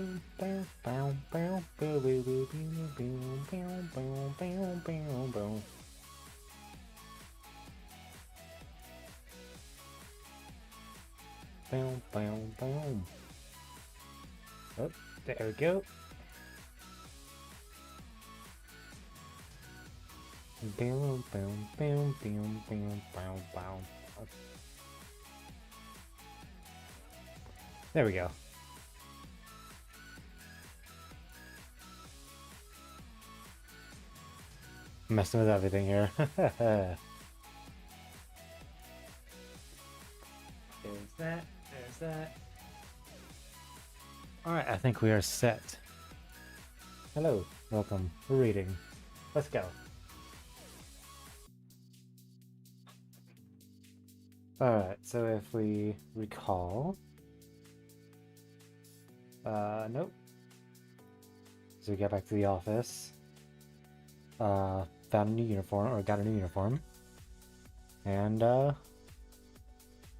Oh, there we go. There we go. Messing with everything here. There's that. There's that. Alright, I think we are set. Hello. Welcome. We're reading. Let's go. Alright, so if we recall... nope. So we get back to the office. Found a new uniform, or got a new uniform. And, let's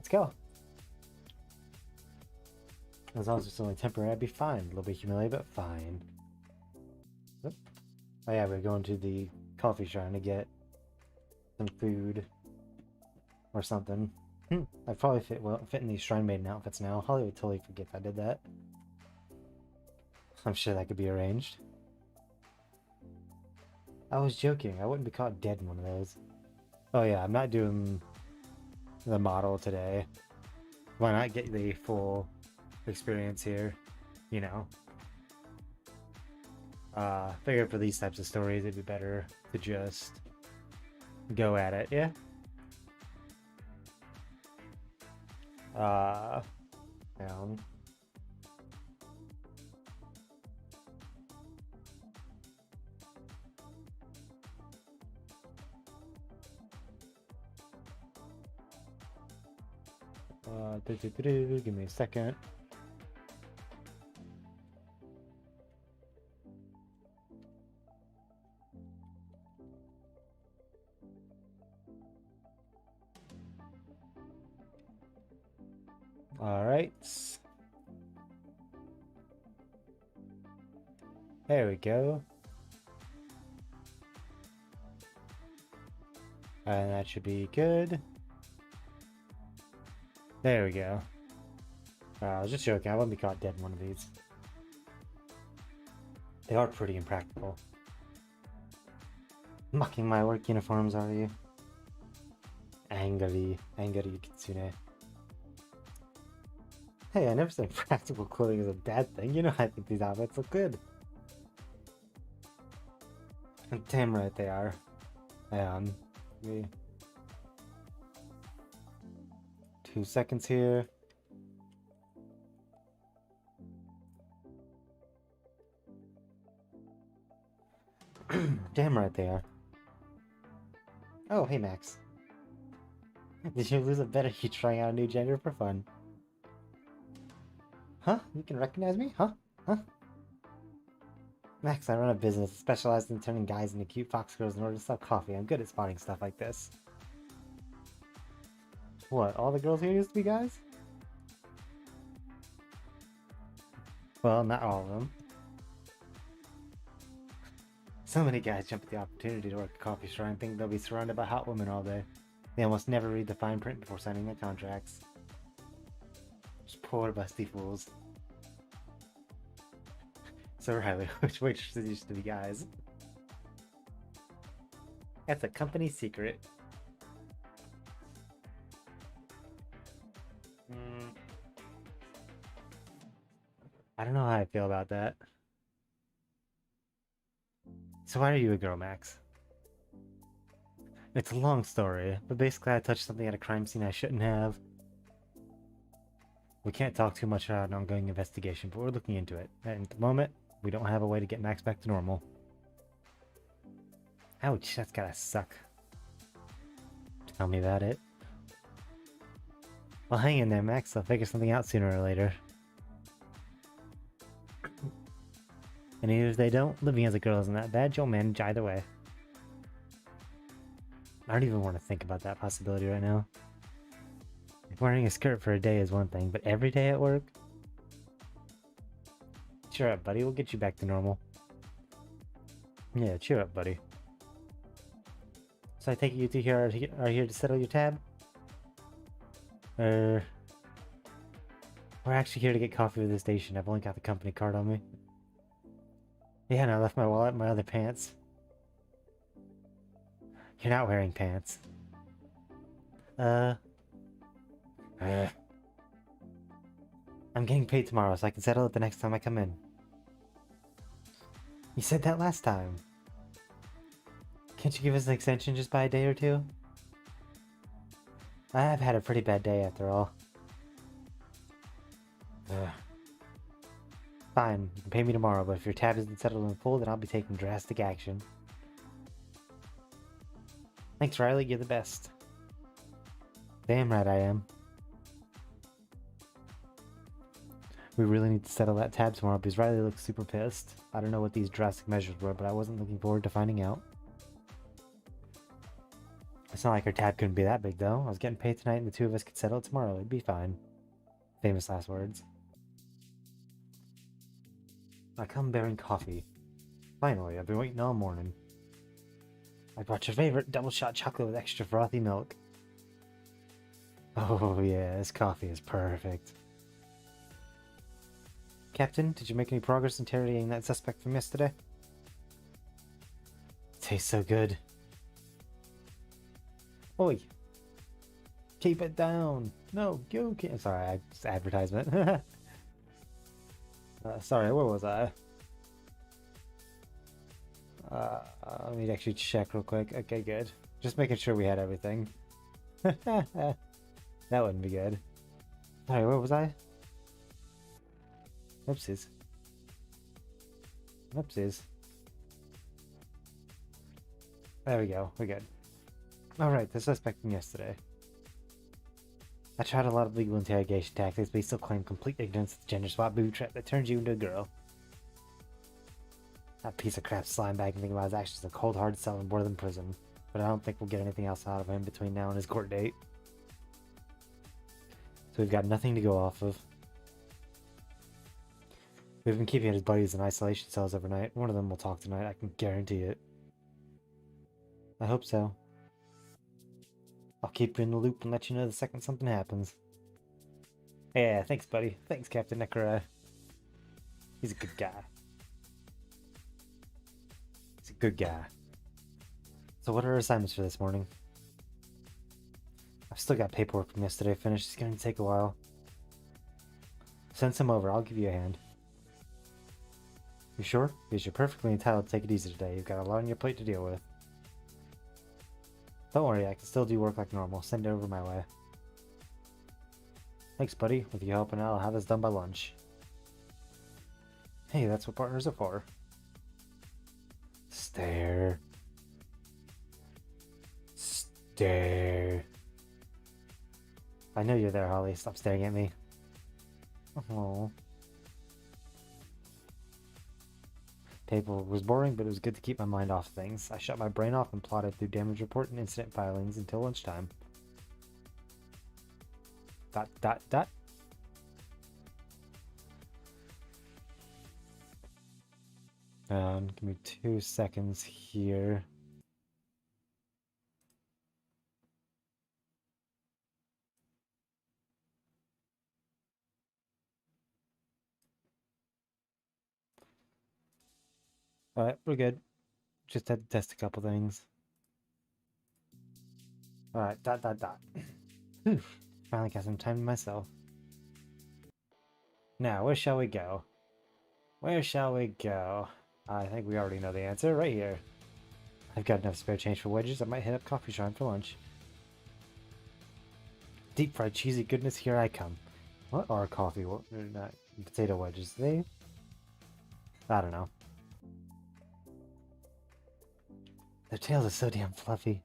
go. As long as it's only temporary, I'd be fine. A little bit humiliated, but fine. Oop. Oh yeah, we're going to the coffee shrine to get some food. Or something. I'd probably fit in these shrine maiden outfits now. Holly would totally forget if I did that. I'm sure that could be arranged. I was joking. I wouldn't be caught dead in one of those. Oh yeah, I'm not doing the model today. Why not get the full experience here? You know. Figure for these types of stories it'd be better to just go at it, yeah? Down. Give me a second. All right. There we go. And that should be good. There we go. I was just joking. I wouldn't be caught dead in one of these. They are pretty impractical. Mocking my work uniforms, are you? Angry kitsune. Hey, I never said practical clothing is a bad thing. You know, I think these outfits look good. Damn right they are. Maybe 2 seconds here. Damn right they are. Oh, hey Max. Did you lose a bet, or are you trying out a new gender for fun? Huh? You can recognize me? Huh? Huh? Max, I run a business specialized in turning guys into cute fox girls in order to sell coffee. I'm good at spotting stuff like this. What, all the girls here used to be guys? Well, not all of them. So many guys jump at the opportunity to work a coffee store and think they'll be surrounded by hot women all day. They almost never read the fine print before signing their contracts. Just poor busty fools. So Riley, which waitresses used to be guys? That's a company secret. I don't know how I feel about that. So why are you a girl, Max? It's a long story, but basically I touched something at a crime scene I shouldn't have. We can't talk too much about an ongoing investigation, but we're looking into it. And at the moment, we don't have a way to get Max back to normal. Ouch, that's gotta suck. Tell me about it. Well, hang in there, Max. I'll figure something out sooner or later. And even if they don't, living as a girl isn't that bad. You'll manage either way. I don't even want to think about that possibility right now. Wearing a skirt for a day is one thing, but every day at work? cheer up, buddy. We'll get you back to normal. Yeah, cheer up, buddy. So I take it you two here are here to settle your tab? We're actually here to get coffee with the station. I've only got the company card on me. Yeah, and I left my wallet and my other pants. You're not wearing pants. I'm getting paid tomorrow, so I can settle it the next time I come in. You said that last time. Can't you give us an extension just by a day or two? I have had a pretty bad day after all. Fine, you can pay me tomorrow, but if your tab isn't settled in full, then I'll be taking drastic action. Thanks, Riley, you're the best. Damn right I am. We really need to settle that tab tomorrow because Riley looks super pissed. I don't know what these drastic measures were, but I wasn't looking forward to finding out. It's not like her tab couldn't be that big, though. I was getting paid tonight and the two of us could settle it tomorrow. It'd be fine. Famous last words. I come bearing coffee. Finally, I've been waiting all morning. I brought your favorite double shot chocolate with extra frothy milk. Oh yeah, this coffee is perfect. Captain, did you make any progress interrogating that suspect from yesterday? It tastes so good. Oi! Keep it down! No, you can't. Sorry, it's advertisement. Sorry, where was I? Let me actually check real quick. Okay, good. Just making sure we had everything. That wouldn't be good. Sorry, where was I? Oopsies. Oopsies. There we go. We're good. Alright, the suspect from yesterday. I tried a lot of legal interrogation tactics, but he still claimed complete ignorance of the gender swap booby trap that turns you into a girl. That piece of crap slime bag can think about his actions in a cold hard cell and board in prison, but I don't think we'll get anything else out of him between now and his court date. So we've got nothing to go off of. We've been keeping his buddies in isolation cells overnight. One of them will talk tonight, I can guarantee it. I hope so. I'll keep you in the loop and let you know the second something happens. Yeah, thanks, buddy. Thanks, Captain Necro. He's a good guy. He's a good guy. So what are our assignments for this morning? I've still got paperwork from yesterday finished. It's going to take a while. Send some over. I'll give you a hand. You sure? Because you're perfectly entitled to take it easy today. You've got a lot on your plate to deal with. Don't worry, I can still do work like normal. Send it over my way. Thanks, buddy. With your help and I'll have this done by lunch. Hey, that's what partners are for. Stare. Stare. I know you're there, Holly. Stop staring at me. Oh. Paperwork was boring, but it was good to keep my mind off things. I shut my brain off and plotted through damage report and incident filings until lunchtime. ... Give me 2 seconds here. Alright, we're good. Just had to test a couple things. Alright, ... Whew, finally got some time to myself. Now, where shall we go? Where shall we go? I think we already know the answer, right here. I've got enough spare change for wedges. I might hit up Coffee Shrine for lunch. Deep fried cheesy goodness, here I come. What are coffee? What, not potato wedges? They? I don't know. Their tails are so damn fluffy.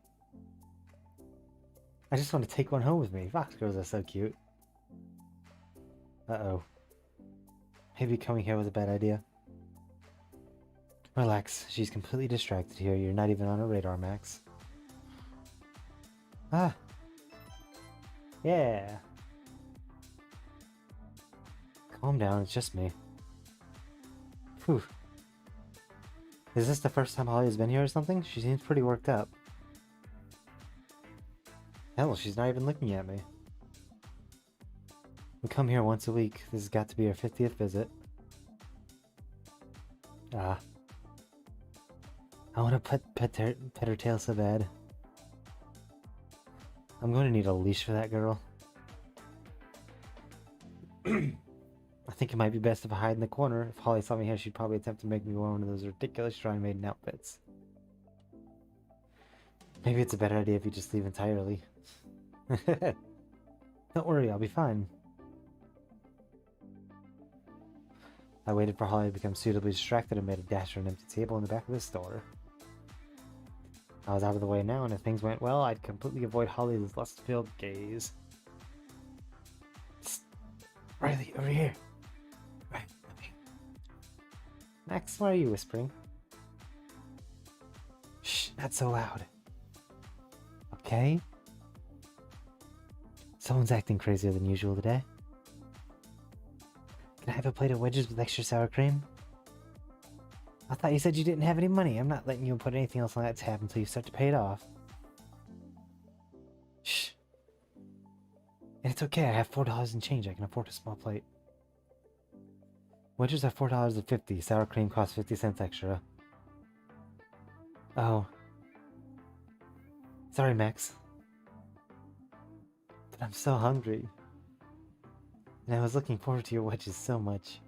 I just want to take one home with me. Fox girls are so cute. Uh-oh. Maybe coming here was a bad idea. Relax. She's completely distracted here. You're not even on her radar, Max. Ah. Yeah. Calm down. It's just me. Whew. Is this the first time Holly has been here or something? She seems pretty worked up. Hell, she's not even looking at me. We come here once a week. This has got to be our 50th visit. Ah. I want to pet her tail so bad. I'm going to need a leash for that girl. I think it might be best if I hide in the corner. If Holly saw me here, she'd probably attempt to make me wear one of those ridiculous shrine maiden outfits. Maybe it's a better idea if you just leave entirely. Don't worry, I'll be fine. I waited for Holly to become suitably distracted and made a dash for an empty table in the back of the store. I was out of the way now, and if things went well, I'd completely avoid Holly's lust-filled gaze. Psst. Riley, over here! Right, okay. Max, why are you whispering? Shh, not so loud. Okay? Someone's acting crazier than usual today. Can I have a plate of wedges with extra sour cream? I thought you said you didn't have any money. I'm not letting you put anything else on that tab until you start to pay it off. Shh. And it's okay, I have $4 in change. I can afford a small plate. Wedges are $4.50. Sour cream costs 50 cents extra. Oh. Sorry, Max. But I'm so hungry. And I was looking forward to your wedges so much.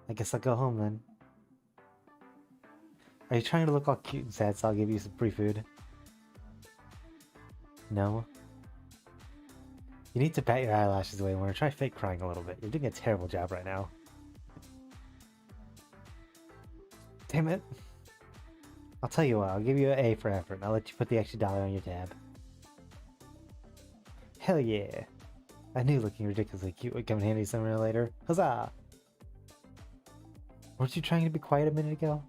I guess I'll go home then. Are you trying to look all cute and sad so I'll give you some free food? No? You need to bat your eyelashes away more and try fake crying a little bit. You're doing a terrible job right now. Damn it. I'll tell you what, I'll give you an A for effort and I'll let you put the extra $1 on your tab. Hell yeah. I knew looking ridiculously cute would come in handy sooner or later. Huzzah! Weren't you trying to be quiet a minute ago?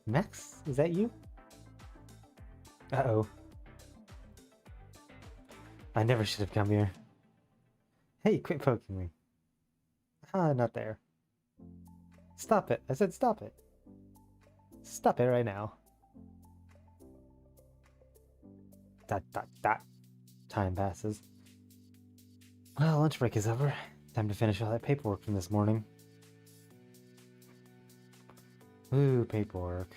Max? Is that you? Uh-oh. I never should have come here. Hey, quit poking me. Ah, not there. Stop it. I said stop it. Stop it right now. Dot, dot, dot. Time passes. Well, lunch break is over. Time to finish all that paperwork from this morning. Ooh, paperwork.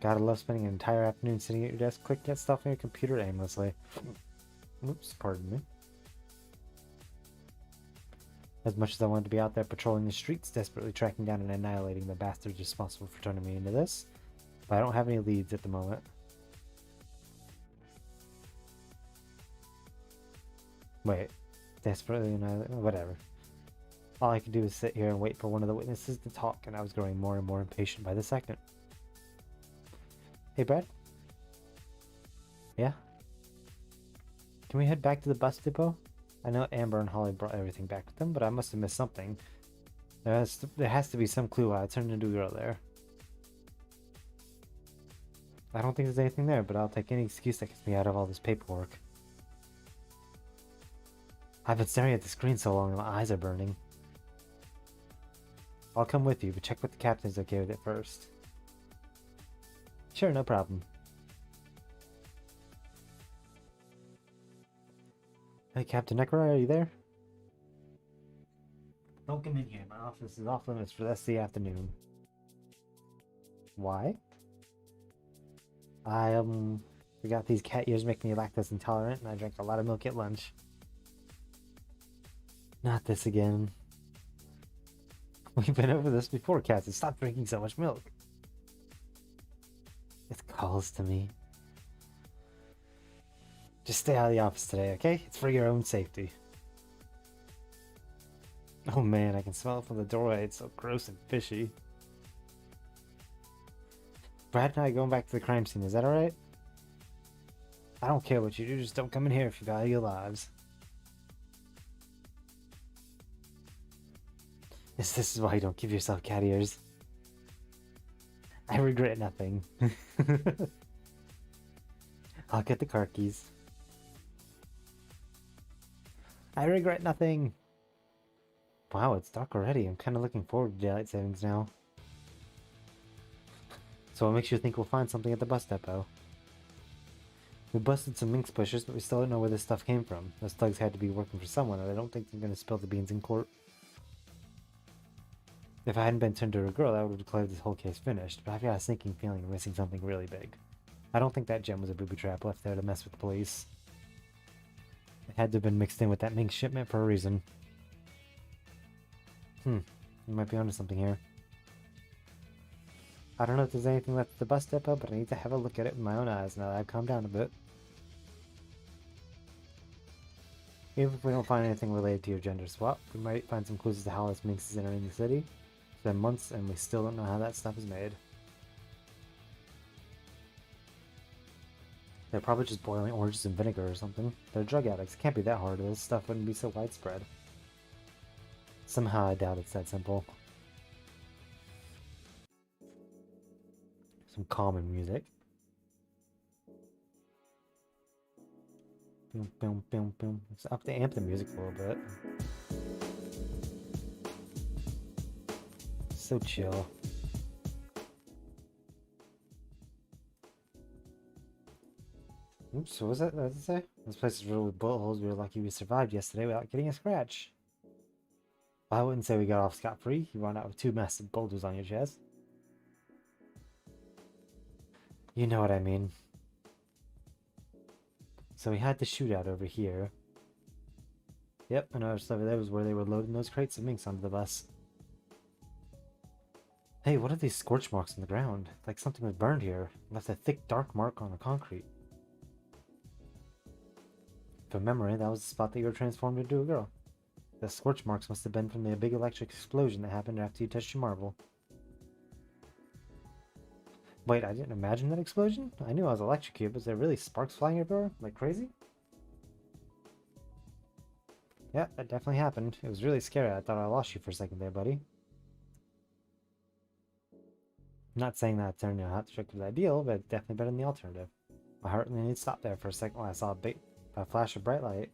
Gotta love spending an entire afternoon sitting at your desk clicking at stuff on your computer aimlessly. Oops, pardon me. As much as I wanted to be out there patrolling the streets, desperately tracking down and annihilating the bastards responsible for turning me into this, but I don't have any leads at the moment. Wait, desperately annihilating? Whatever. All I could do was sit here and wait for one of the witnesses to talk, and I was growing more and more impatient by the second. Hey, Brad? Yeah? Can we head back to the bus depot? I know Amber and Holly brought everything back with them, but I must have missed something. There has to be some clue why I turned into a girl there. I don't think there's anything there, but I'll take any excuse that gets me out of all this paperwork. I've been staring at the screen so long and my eyes are burning. I'll come with you, but check with the captain's okay with it first. Sure, no problem. Hey, Captain Necro, are you there? Don't come in here. My office is off limits for the rest of the afternoon. Why? I forgot these cat ears make me lactose intolerant, and I drank a lot of milk at lunch. Not this again. We've been over this before, Captain. Stop drinking so much milk. It calls to me. Just stay out of the office today, okay? It's for your own safety. Oh man, I can smell it from the doorway. It's so gross and fishy. Brad and I are going back to the crime scene. Is that alright? I don't care what you do. Just don't come in here if you value your lives. Yes, this is why you don't give yourself cat ears. I regret nothing. I'll get the car keys. I regret nothing. Wow, it's dark already. I'm kind of looking forward to daylight savings now. So what makes you think we'll find something at the bus depot? We busted some minx bushes, but we still don't know where this stuff came from. Those thugs had to be working for someone, and I don't think they're going to spill the beans in court. If I hadn't been turned to a girl, I would have declared this whole case finished, but I've got a sinking feeling we're missing something really big. I don't think that gem was a booby trap left there to mess with the police. It had to have been mixed in with that minx shipment for a reason. You might be onto something here. I don't know if there's anything left at the bus depot, but I need to have a look at it with my own eyes now that I've calmed down a bit. Even if we don't find anything related to your gender swap, we might find some clues as to how this minx is entering the city. It's been months and we still don't know how that stuff is made. They're probably just boiling oranges in vinegar or something. They're drug addicts. It can't be that hard or this stuff wouldn't be so widespread. Somehow I doubt it's that simple. Some calming music. Boom, boom, boom, boom. Let's up the amp the music a little bit. So chill. Oops, what was that? What did it say? This place is riddled with bullet holes. We were lucky we survived yesterday without getting a scratch. Well, I wouldn't say we got off scot-free. You run out with 2 massive boulders on your chest. You know what I mean. So we had the shootout over here. Yep, and over there was where they were loading those crates of minks onto the bus. Hey, what are these scorch marks on the ground? Like something was burned here. Left a thick dark mark on the concrete. From memory, that was the spot that you were transformed into a girl. The scorch marks must have been from the big electric explosion that happened after you touched your marble. Wait, I didn't imagine that explosion? I knew I was electrocuted, but was there really sparks flying everywhere? Like crazy? Yeah, that definitely happened. It was really scary. I thought I lost you for a second there, buddy. I'm not saying that turning a hot trick was ideal, but it's definitely better than the alternative. My heart nearly stopped there for a second when I saw a flash of bright light.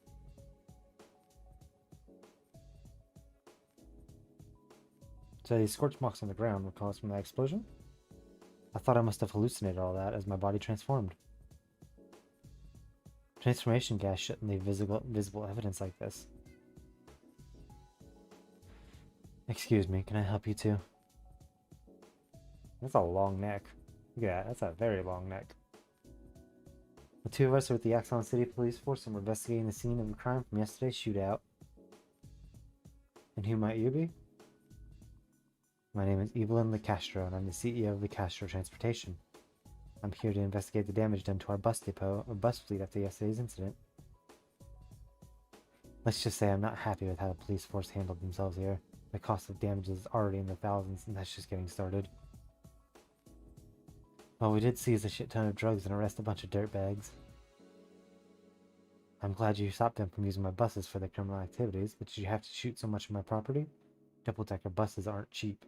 So these scorch marks on the ground were caused from that explosion? I thought I must have hallucinated all that as my body transformed. Transformation gas shouldn't leave visible evidence like this. Excuse me, can I help you too? That's a long neck. Look at that, that's a very long neck. The 2 of us are with the Axon City Police Force and we're investigating the scene of the crime from yesterday's shootout. And who might you be? My name is Evelyn LeCastro, and I'm the CEO of LeCastro Transportation. I'm here to investigate the damage done to our bus depot or bus fleet after yesterday's incident. Let's just say I'm not happy with how the police force handled themselves here. The cost of damage is already in the thousands, and that's just getting started. All we did seize a shit ton of drugs and arrest a bunch of dirtbags. I'm glad you stopped them from using my buses for their criminal activities, but did you have to shoot so much of my property? Double-decker buses aren't cheap.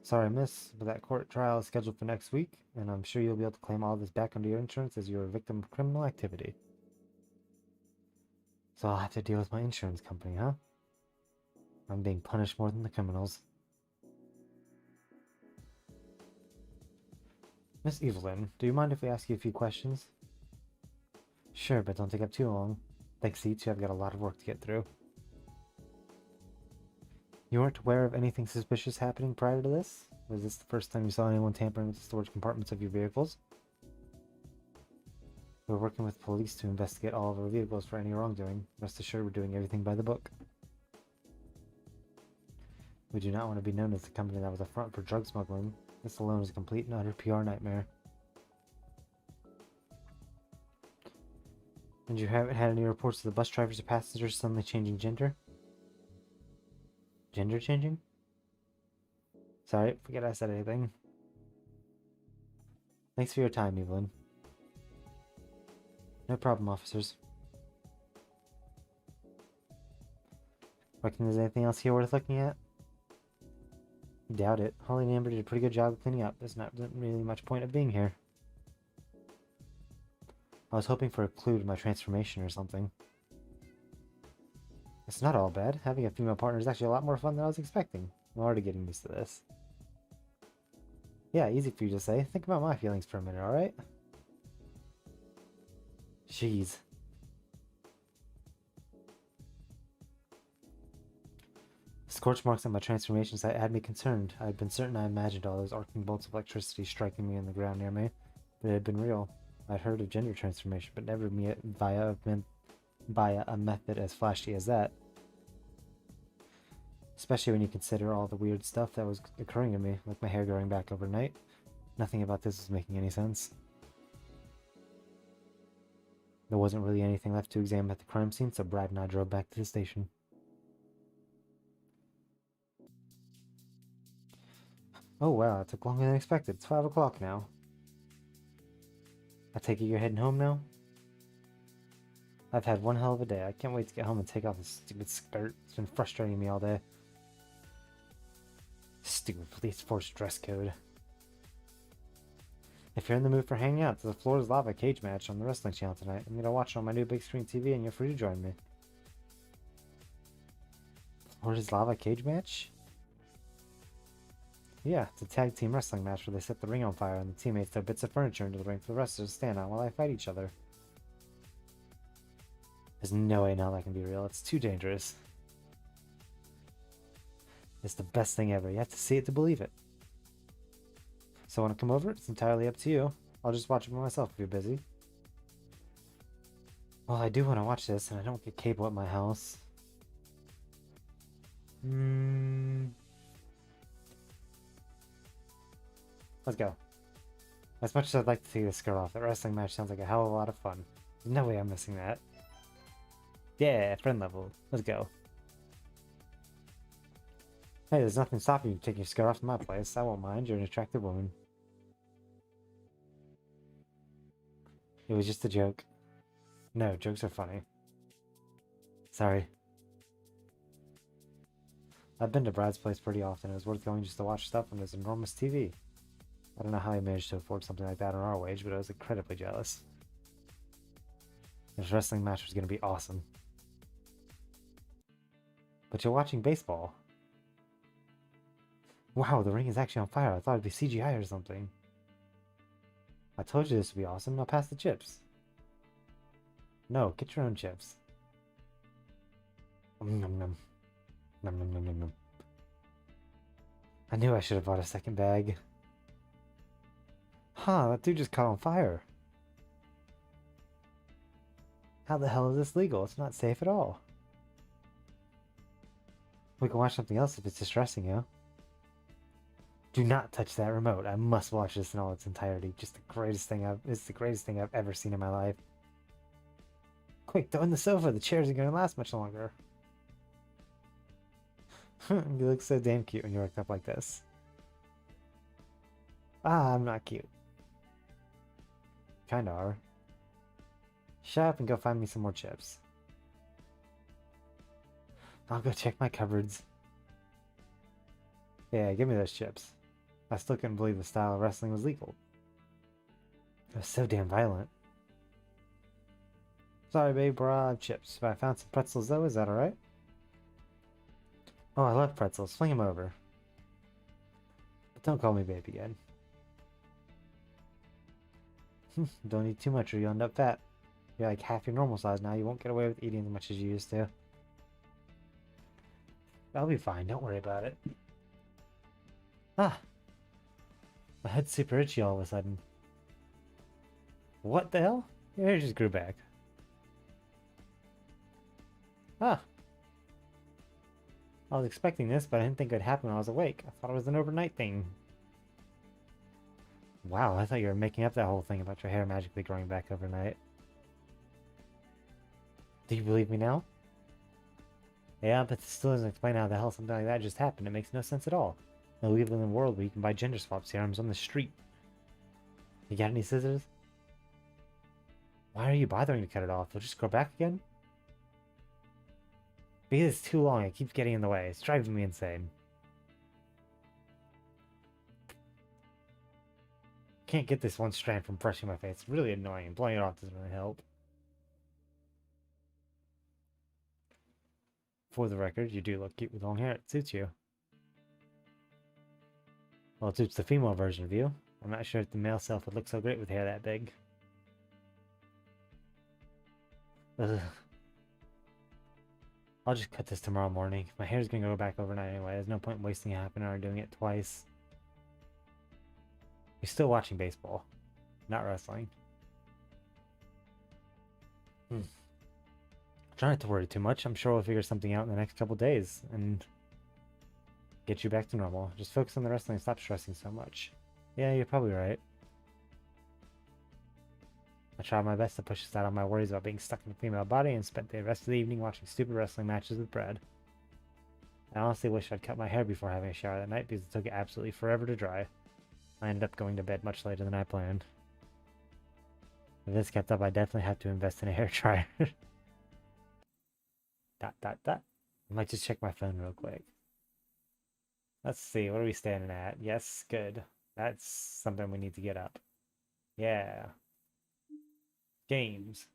Sorry, miss, but that court trial is scheduled for next week, and I'm sure you'll be able to claim all this back under your insurance as you're a victim of criminal activity. So I'll have to deal with my insurance company, huh? I'm being punished more than the criminals. Miss Evelyn, do you mind if we ask you a few questions? Sure, but don't take up too long. Thanks, seats, I've got a lot of work to get through. You weren't aware of anything suspicious happening prior to this? Was this the first time you saw anyone tampering with the storage compartments of your vehicles? We're working with police to investigate all of our vehicles for any wrongdoing. Rest assured we're doing everything by the book. We do not want to be known as the company that was a front for drug smuggling. This alone is a complete and utter PR nightmare. And you haven't had any reports of the bus drivers or passengers suddenly changing gender? Gender changing? Sorry, forget I said anything. Thanks for your time, Evelyn. No problem, officers. Reckon there's anything else here worth looking at? Doubt it. Holly and Amber did a pretty good job of cleaning up. There's not really much point of being here. I was hoping for a clue to my transformation or something. It's not all bad. Having a female partner is actually a lot more fun than I was expecting. I'm already getting used to this. Yeah, easy for you to say. Think about my feelings for a minute, alright? Jeez. Scorch marks on my transformation site had me concerned. I had been certain I imagined all those arcing bolts of electricity striking me in the ground near me, but it had been real. I'd heard of gender transformation, but never via a method as flashy as that. Especially when you consider all the weird stuff that was occurring to me, like my hair growing back overnight. Nothing about this was making any sense. There wasn't really anything left to examine at the crime scene, so Brad and I drove back to the station. Oh wow, it took longer than expected. It's 5 o'clock now. I take it you're heading home now? I've had one hell of a day. I can't wait to get home and take off this stupid skirt. It's been frustrating me all day. Stupid police force dress code. If you're in the mood for hanging out, there's a Floor's Lava cage match on the wrestling channel tonight. I'm gonna watch it on my new big screen TV and you're free to join me. Floor's Lava cage match? Yeah, it's a tag team wrestling match where they set the ring on fire and the teammates throw bits of furniture into the ring for the wrestlers to stand on while they fight each other. There's no way now that can be real. It's too dangerous. It's the best thing ever. You have to see it to believe it. So want to come over? It's entirely up to you. I'll just watch it by myself if you're busy. Well, I do want to watch this, and I don't get cable at my house. Let's go. As much as I'd like to see this skirt off, that wrestling match sounds like a hell of a lot of fun. There's no way I'm missing that. Yeah, friend level. Let's go. Hey, there's nothing stopping you from taking your skirt off to my place. I won't mind. You're an attractive woman. It was just a joke. No, jokes are funny. Sorry. I've been to Brad's place pretty often. It was worth going just to watch stuff on his enormous TV. I don't know how he managed to afford something like that on our wage, but I was incredibly jealous. This wrestling match was going to be awesome. But you're watching baseball. Wow, the ring is actually on fire. I thought it'd be CGI or something. I told you this would be awesome. Now pass the chips. No, get your own chips. Nom nom nom. Nom nom nom nom nom. I knew I should have bought a second bag. Huh, that dude just caught on fire. How the hell is this legal? It's not safe at all. We can watch something else if it's distressing you. Do not touch that remote. I must watch this in all its entirety. Just the greatest thing it's the greatest thing I've ever seen in my life. Quick, throw in the sofa. The chairs aren't going to last much longer. You look so damn cute when you're worked up like this. Ah, I'm not cute. Kinda are. Shut up and go find me some more chips. I'll go check my cupboards. Yeah, give me those chips. I still couldn't believe the style of wrestling was legal. It was so damn violent. Sorry, babe, we're out of chips, but I found some pretzels though. Is that alright? Oh, I love pretzels. Fling them over. But don't call me babe again. Don't eat too much or you'll end up fat. You're like half your normal size now. You won't get away with eating as much as you used to. I'll be fine. Don't worry about it. Ah! My head's super itchy all of a sudden. What the hell? Your hair just grew back. Ah! I was expecting this, but I didn't think it would happen when I was awake. I thought it was an overnight thing. Wow, I thought you were making up that whole thing about your hair magically growing back overnight. Do you believe me now? Yeah, but this still doesn't explain how the hell something like that just happened. It makes no sense at all. No, we live in a world where you can buy gender swap serums on the street. You got any scissors? Why are you bothering to cut it off? It'll just grow back again? Because it's too long, it keeps getting in the way. It's driving me insane. Can't get this one strand from brushing my face. It's really annoying, and blowing it off doesn't really help. For the record, you do look cute with long hair. It suits you. Well, it suits the female version of you. I'm not sure if the male self would look so great with hair that big. Ugh. I'll just cut this tomorrow morning. My hair's gonna go back overnight anyway. There's no point in wasting half an hour doing it twice. You're still watching baseball, not wrestling. Try not to worry too much. I'm sure we'll figure something out in the next couple days and get you back to normal. Just focus on the wrestling and stop stressing so much. Yeah, you're probably right. I tried my best to push aside all my worries about being stuck in a female body and spent the rest of the evening watching stupid wrestling matches with Brad. I honestly wish I'd cut my hair before having a shower that night because it took it absolutely forever to dry. I ended up going to bed much later than I planned. If this kept up, I definitely have to invest in a hair dryer. I might just check my phone real quick. Let's see, what are we standing at? Yes, good. That's something we need to get up. Yeah. Games.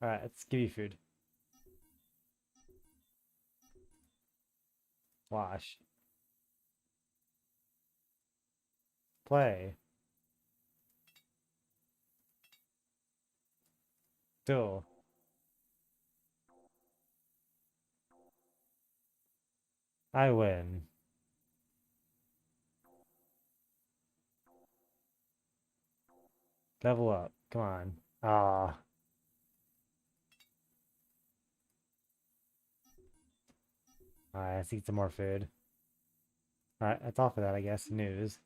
Alright, let's give you food. Wash. Play. Still. I win. Level up. Come on. Ah. Alright, let's eat some more food. Alright, that's all for that, I guess. News.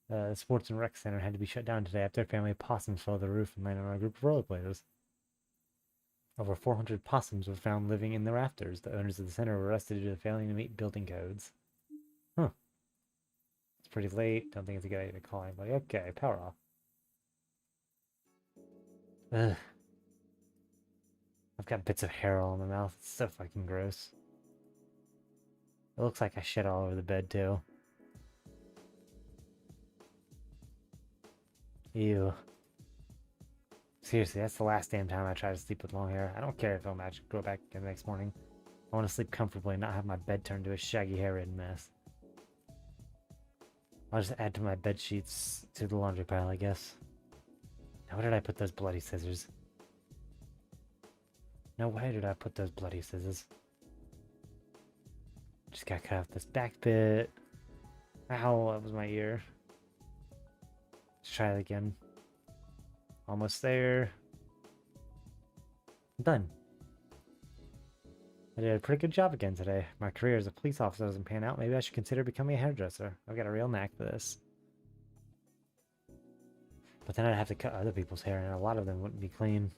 The Sports and Rec Center had to be shut down today after a family of possums fell the roof and landed on a group of rollerbladers. Over 400 possums were found living in the rafters. The owners of the center were arrested due to failing to meet building codes. Huh. It's pretty late. Don't think it's a good idea to call anybody. Okay, power off. Ugh. I've got bits of hair all in my mouth. It's so fucking gross. It looks like I shit all over the bed, too. Ew. Seriously, that's the last damn time I try to sleep with long hair. I don't care if I'll grow back again the next morning. I want to sleep comfortably and not have my bed turned to a shaggy hair-ridden mess. I'll just add to my bed sheets to the laundry pile, I guess. Now, where did I put those bloody scissors? No, where did I put those bloody scissors? Just gotta cut off this back bit. Ow, that was my ear. Let's try it again. Almost there. Done. I did a pretty good job again today. My career as a police officer doesn't pan out. Maybe I should consider becoming a hairdresser. I've got a real knack for this. But then I'd have to cut other people's hair, and a lot of them wouldn't be clean.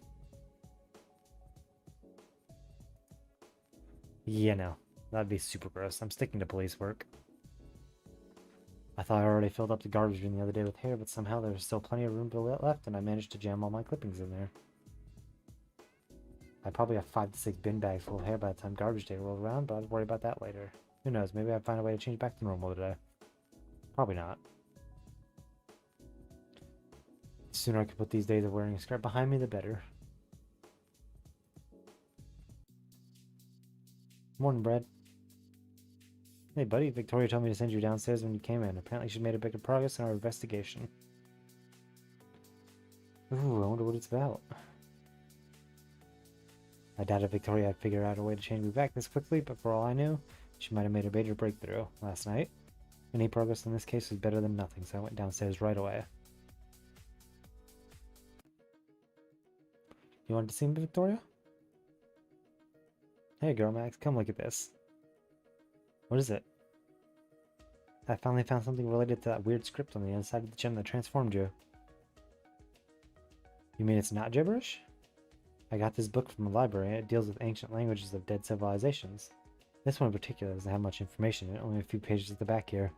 Yeah, no. That'd be super gross. I'm sticking to police work. I thought I already filled up the garbage bin the other day with hair, but somehow there was still plenty of room left, and I managed to jam all my clippings in there. I probably have 5 to 6 bin bags full of hair by the time garbage day rolls around, but I'll worry about that later. Who knows, maybe I'll find a way to change back to normal today. Probably not. The sooner I can put these days of wearing a skirt behind me, the better. Morning, Brad. Hey, buddy. Victoria told me to send you downstairs when you came in. Apparently she made a bit of progress in our investigation. Ooh, I wonder what it's about. I doubted Victoria had figured out a way to change me back this quickly, but for all I knew, she might have made a major breakthrough last night. Any progress in this case was better than nothing, so I went downstairs right away. You wanted to see me, Victoria? Hey, girl, Max, come look at this. What is it? I finally found something related to that weird script on the inside of the gem that transformed you. You mean it's not gibberish? I got this book from the library, and it deals with ancient languages of dead civilizations. This one in particular doesn't have much information, and only a few pages at the back here.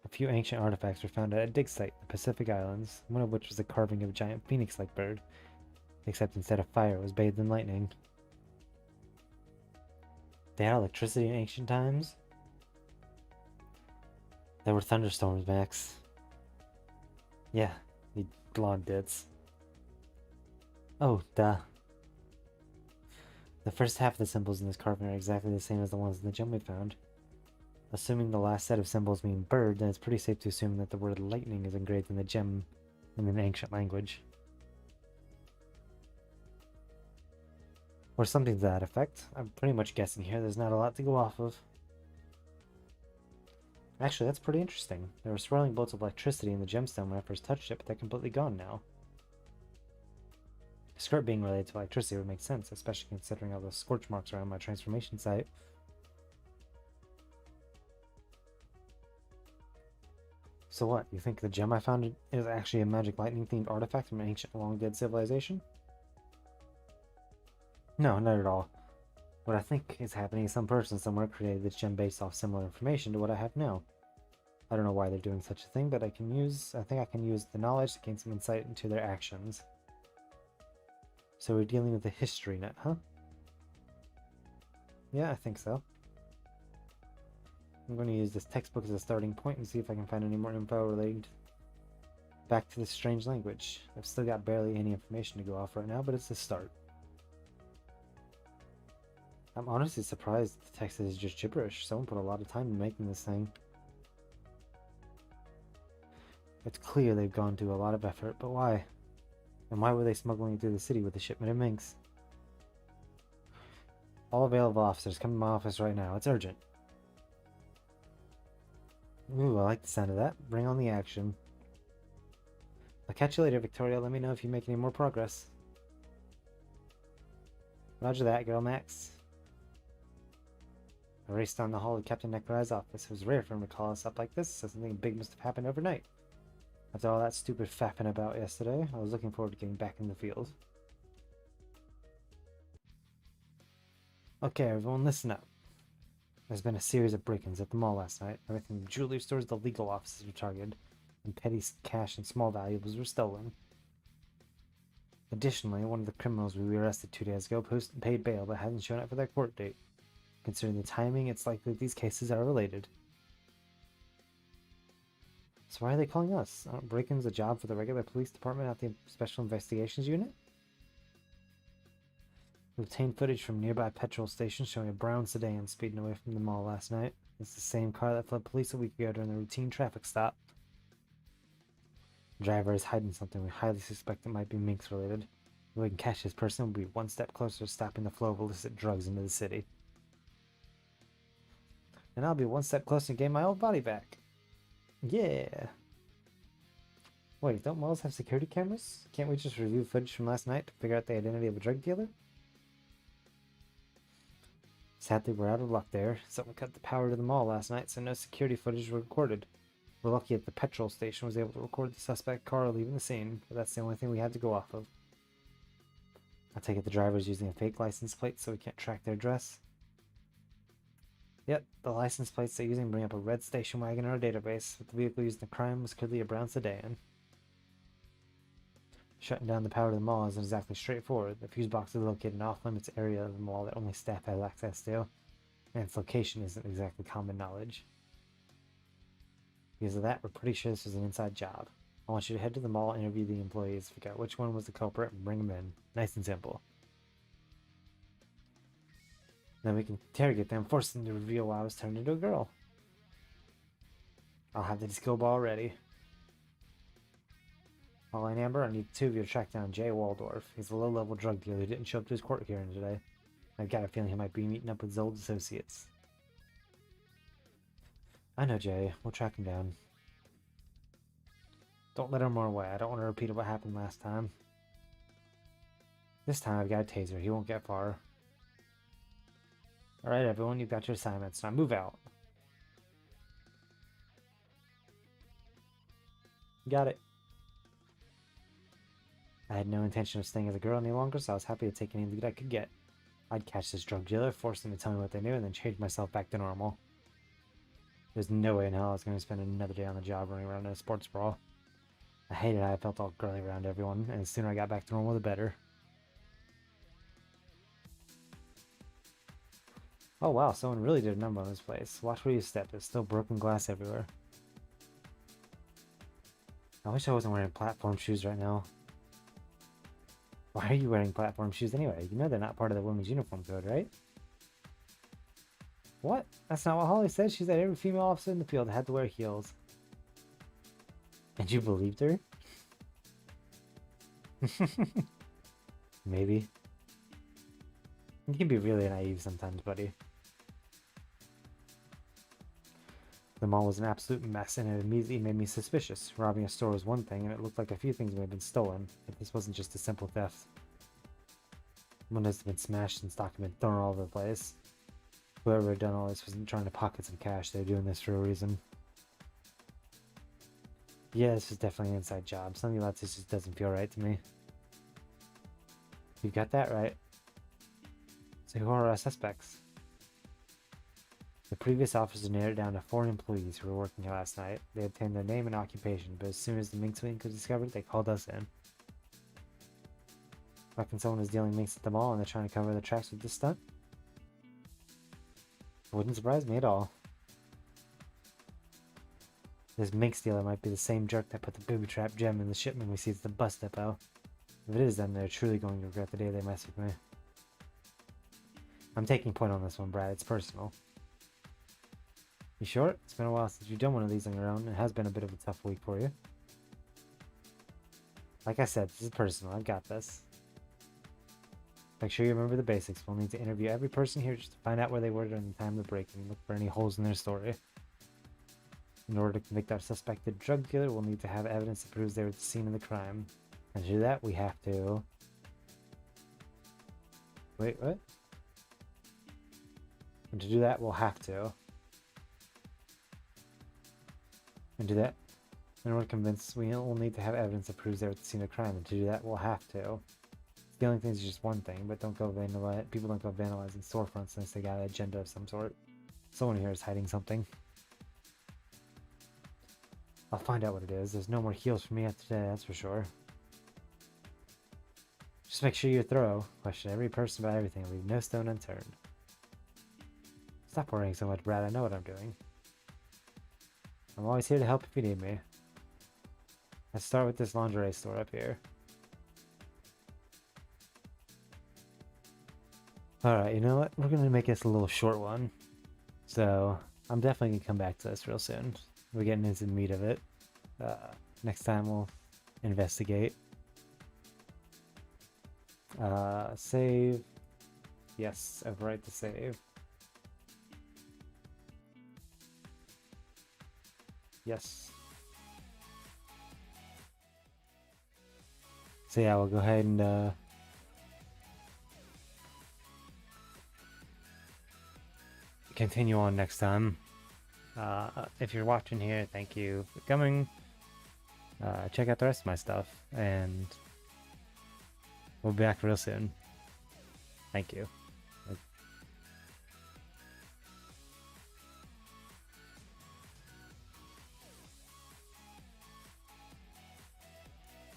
A few ancient artifacts were found at a dig site in the Pacific Islands, one of which was a carving of a giant phoenix-like bird, except instead of fire, it was bathed in lightning. They had electricity in ancient times? There were thunderstorms, Max. Yeah, you blonde dits. Oh, duh. The first half of the symbols in this carving are exactly the same as the ones in the gem we found. Assuming the last set of symbols mean bird, then it's pretty safe to assume that the word lightning is engraved in the gem in an ancient language. Or something to that effect. I'm pretty much guessing here, there's not a lot to go off of. Actually, that's pretty interesting. There were swirling bolts of electricity in the gemstone when I first touched it, but they're completely gone now. The skirt being related to electricity would make sense, especially considering all the scorch marks around my transformation site. So what, you think the gem I found is actually a magic lightning themed artifact from an ancient long dead civilization? No, not at all. What I think is happening is some person somewhere created this gem based off similar information to what I have now. I don't know why they're doing such a thing, but I think I can use the knowledge to gain some insight into their actions. So we're dealing with a history net, huh? Yeah, I think so. I'm going to use this textbook as a starting point and see if I can find any more info relating back to this strange language. I've still got barely any information to go off right now, but it's a start. I'm honestly surprised the text is just gibberish. Someone put a lot of time in making this thing. It's clear they've gone to a lot of effort, but why? And why were they smuggling through the city with a shipment of minks? All available officers, come to my office right now. It's urgent. Ooh, I like the sound of that. Bring on the action. I'll catch you later, Victoria. Let me know if you make any more progress. Roger that, girl Max. I raced down the hall to Captain Nectarai's office. It was rare for him to call us up like this, so something big must have happened overnight. After all that stupid faffing about yesterday, I was looking forward to getting back in the field. Okay, everyone, listen up. There's been a series of break-ins at the mall last night. Everything from jewelry stores to legal offices were targeted, and petty cash and small valuables were stolen. Additionally, one of the criminals we arrested 2 days ago paid bail but hasn't shown up for their court date. Considering the timing, it's likely these cases are related. So why are they calling us? Aren't break-ins a job for the regular police department, not the Special Investigations Unit? We obtained footage from nearby petrol stations showing a brown sedan speeding away from the mall last night. It's the same car that fled police a week ago during the routine traffic stop. The driver is hiding something we highly suspect it might be Minx related. If we can catch this person, we'll be one step closer to stopping the flow of illicit drugs into the city. And I'll be one step closer to getting my old body back. Yeah. Wait, don't malls have security cameras? Can't we just review footage from last night to figure out the identity of a drug dealer? Sadly, we're out of luck there. Someone cut the power to the mall last night, so no security footage was recorded. We're lucky that the petrol station was able to record the suspect car leaving the scene, but that's the only thing we had to go off of. I take it the driver's using a fake license plate so we can't track their address. Yep, the license plates they're using bring up a red station wagon in our database, but the vehicle used in the crime was clearly a brown sedan. Shutting down the power to the mall isn't exactly straightforward. The fuse box is located in an off-limits area of the mall that only staff has access to, and its location isn't exactly common knowledge. Because of that, we're pretty sure this was an inside job. I want you to head to the mall, interview the employees, figure out which one was the culprit, and bring them in. Nice and simple. Then we can interrogate them, force them to reveal why I was turned into a girl. I'll have the disco ball ready. All in Amber, I need 2 of you to track down Jay Waldorf. He's a low-level drug dealer who didn't show up to his court hearing today. I've got a feeling he might be meeting up with his old associates. I know Jay. We'll track him down. Don't let him run away. I don't want to repeat what happened last time. This time I've got a taser. He won't get far. Alright everyone, you've got your assignments. Now move out. Got it. I had no intention of staying as a girl any longer, so I was happy to take any lead I could get. I'd catch this drug dealer, force them to tell me what they knew, and then change myself back to normal. There's no way in hell I was going to spend another day on the job running around in a sports bra. I hated how I felt all girly around everyone, and the sooner I got back to normal, the better. Oh wow, someone really did a number on this place. Watch where you step, there's still broken glass everywhere. I wish I wasn't wearing platform shoes right now. Why are you wearing platform shoes anyway? You know they're not part of the women's uniform code, right? What? That's not what Holly said. She said every female officer in the field had to wear heels. And you believed her? Maybe. You can be really naive sometimes, buddy. The mall was an absolute mess, and it immediately made me suspicious. Robbing a store was one thing, and it looked like a few things may have been stolen, but this wasn't just a simple theft. Windows had been smashed and stock had been thrown all over the place. Whoever had done all this wasn't trying to pocket some cash, they were doing this for a reason. Yeah, this was definitely an inside job. Something about this just doesn't feel right to me. You got that right. So who are our suspects? The previous officer narrowed it down to 4 employees who were working here last night. They obtained their name and occupation, but as soon as the minx wing was discovered, they called us in. Reckon someone is dealing minks at the mall and they're trying to cover their tracks with this stunt? Wouldn't surprise me at all. This minx dealer might be the same jerk that put the booby trap gem in the shipment we see at the bus depot. If it is, then they're truly going to regret the day they mess with me. I'm taking point on this one, Brad. It's personal. You sure? It's been a while since you've done one of these on your own. It has been a bit of a tough week for you. Like I said, this is personal. I've got this. Make sure you remember the basics. We'll need to interview every person here just to find out where they were during the time of the break-in and look for any holes in their story. In order to convict our suspected drug dealer, we'll need to have evidence that proves they were at the scene of the crime. And to do that, we have to... Wait, what? And to do that, we'll have to... And do that. In order to convince, we'll need to have evidence that proves they were at the scene of the crime. And to do that, we'll have to... Stealing things is just one thing, but people don't go vandalizing storefronts unless they got an agenda of some sort. Someone here is hiding something. I'll find out what it is. There's no more heels for me after today, that's for sure. Just make sure you're thorough. Question every person about everything. Leave no stone unturned. Stop worrying so much, Brad. I know what I'm doing. I'm always here to help if you need me. Let's start with this lingerie store up here. Alright, you know what? We're going to make this a little short one. So, I'm definitely going to come back to this real soon. We're getting into the meat of it. Next time we'll investigate. Save. Yes, overwrite the save. Yes. So yeah, we'll go ahead and continue on next time. If you're watching here, thank you for coming. Check out the rest of my stuff, and we'll be back real soon. Thank you.